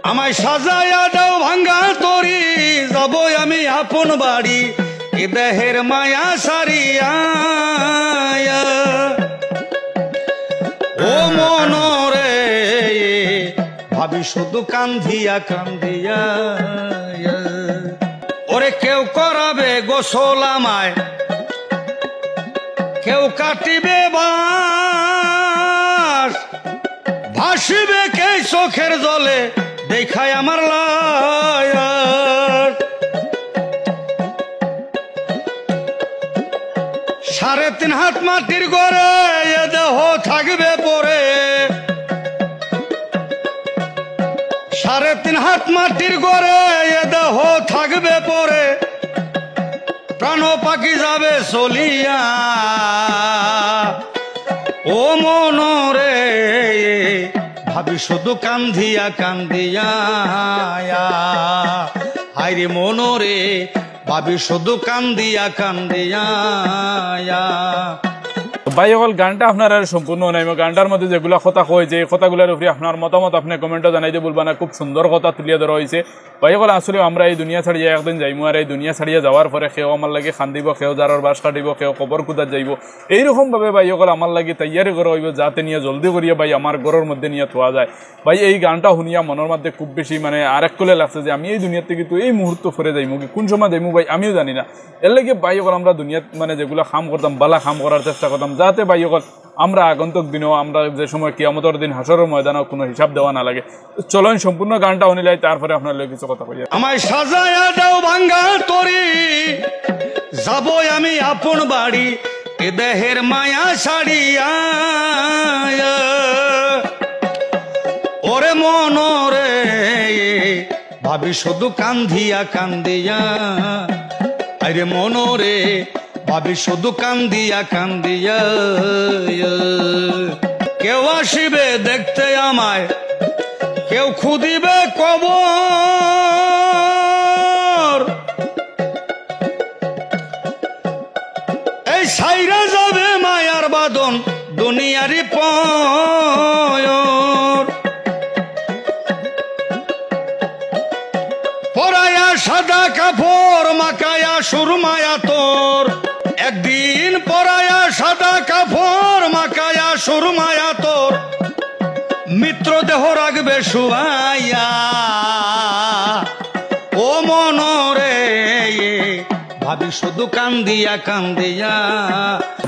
আমায় সাজায়া দাও ভাঙ্গা তরি, যাব আমি আপন বাড়ি এ দেহের মায়া সারিয়া। ও মনরে ভাবি শুধু কান্দিয়া কান্দিয়া। ওরে কেউ করাবে গোসল আমায়, কেউ কাটিবে বাস, ভাসিবে কে চোখের জলে দেখায় আমার লাশ। 3.5 হাত মাটির গড়ে এ দেহ থাকবে পরে, 3.5 হাত মাটির গড়ে এ দেহ থাকবে পরে, প্রাণ পাখি যাবে চলিয়া। ও মনরে ভাবি শুধু কান্দিয়া কান্দিয়া। হায়রে মনরে ভাবি শুধু কান্দিয়া কান্দিয়া। ভাই সকল গানটা আপনারা সম্পূর্ণ নাই, গানটার মধ্যে যেগুলো কথা কয় যে কথাগুলোর উপরে আপনার মতামত আপনি কমেন্টে জানাইতে বলবা না। খুব সুন্দর কথা তুলিয়া ধরা হয়েছে। ভাই সকল আসলে আমরা এই দুনিয়া ছাড়িয়ে একদিন যাইমু, আর এই দুনিয়া ছাড়িয়ে যাওয়ার পরে সেও আমার লাগে খান্দিব, সেও যারর বাস কাটিব, সেও কবর কুদার যাইব। এইরকমভাবে ভাই সকল আমার লাগে তৈয়ারি করা হইব যাতে নিয়ে জলদি করিয়া ভাই আমার ঘরের মধ্যে নিয়ে থোয়া যায়। ভাই এই গানটা শুনিয়া মনের মধ্যে খুব বেশি মানে আরেক কলে লাগছে যে আমি এই দুনিয়াতে কিন্তু এই মুহূর্ত ফিরে যাইমু, কি কোন সময় যাইমু ভাই আমিও জানি না। এর লাগে ভাই সকল আমরা দুনিয়াত মানে যেগুলো কাম করতাম বালা কাম করার চেষ্টা করতাম, যাতে ভাই সকল আমরা আগন্তুক দিনেও আমরা যে সময় কিয়ামতের দিন হাসরের ময়দানেও কোনো হিসাব দেওয়া না লাগে। চলুন সম্পূর্ণ গানটা শুনিলাই, তারপরে আপনার লোক কিছু কথা কইয়া। আমায় সাজায়া দাও ভাঙ্গা তরি, যাব আমি আপন বাড়ি এ দেহের মায়া ছাড়িয়া। ওরে মনরে ভাবি শুধু কান্দিয়া কান্দিয়া। আরে মনরে ভাবি শুধু কান্দিয়া কান্দিয়া। কেউ আসিবে দেখতে আমায়, কেউ খুদিবে কবর, এই সাইরা যাবে মায়ার বাদন দুনিয়ারি পয়র। পরায়া সাদা কাপড় মাকায়া সুরমায়া তোর, একদিন পরায়া সাদা কাপড় মাকায়া সুরমায়া তোর, মিত্র দেহ রাখবে শুয়াইয়া। ও মনরে ভাবি শুধু কান্দিয়া কান্দিয়া।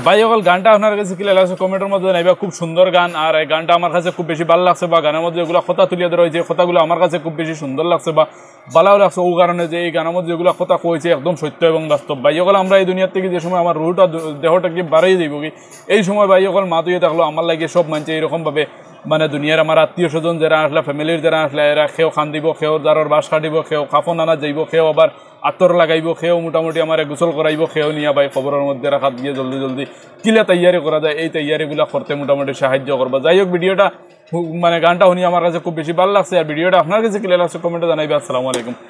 ভাই সকল গানটা আপনার কাছে কি লাগছে কমেন্টের মধ্যে জানাইবা। খুব সুন্দর গান, আর এই গানটা আমার কাছে খুব বেশি ভালো লাগছে, বা গানের মধ্যে যেগুলো কথা তুলিয়ে ধরা হয়েছে কথাগুলো আমার কাছে খুব বেশি সুন্দর লাগছে বা ভালোও লাগছে। ও কারণে যে এই গানের মধ্যে যেগুলো কথা কইছে একদম সত্য এবং বাস্তব। ভাই সকল আমরা এই দুনিয়ার থেকে যে সময় আমার রুহটা দেহটা কি বাড়িয়ে যাইব কি, এই সময় ভাই সকল মা তুইয়ে থাকলো আমার লাগে সব মানছে এইরকমভাবে মানে দুনিয়ার আমার আত্মীয় স্বজন যারা আসলে ফ্যামিলির যারা আসলে এরা খেয়েও খান দিব, খেয়েও যারর বাস কাটিব, খেয়েও কাফন আনা যাইব, খেয়েও আবার আতর লাগাইব, খেয়েও মোটামুটি আমার গোসল করাইব, খেয়েও নিয়ে ভাই খবরের মধ্যে রাখা দিয়ে জলদি জলদি কিলা তৈয়ারি করা যায় এই তৈয়ারিগুলো করতে মোটামুটি সাহায্য করবো। যাই হোক ভিডিওটা মানে গানটা শুনি আমার কাছে খুব বেশি ভালো লাগছে, আর ভিডিওটা আপনার কাছে কিলা লাগছে কমেন্টে জানাইবে। আসসালামু আলাইকুম।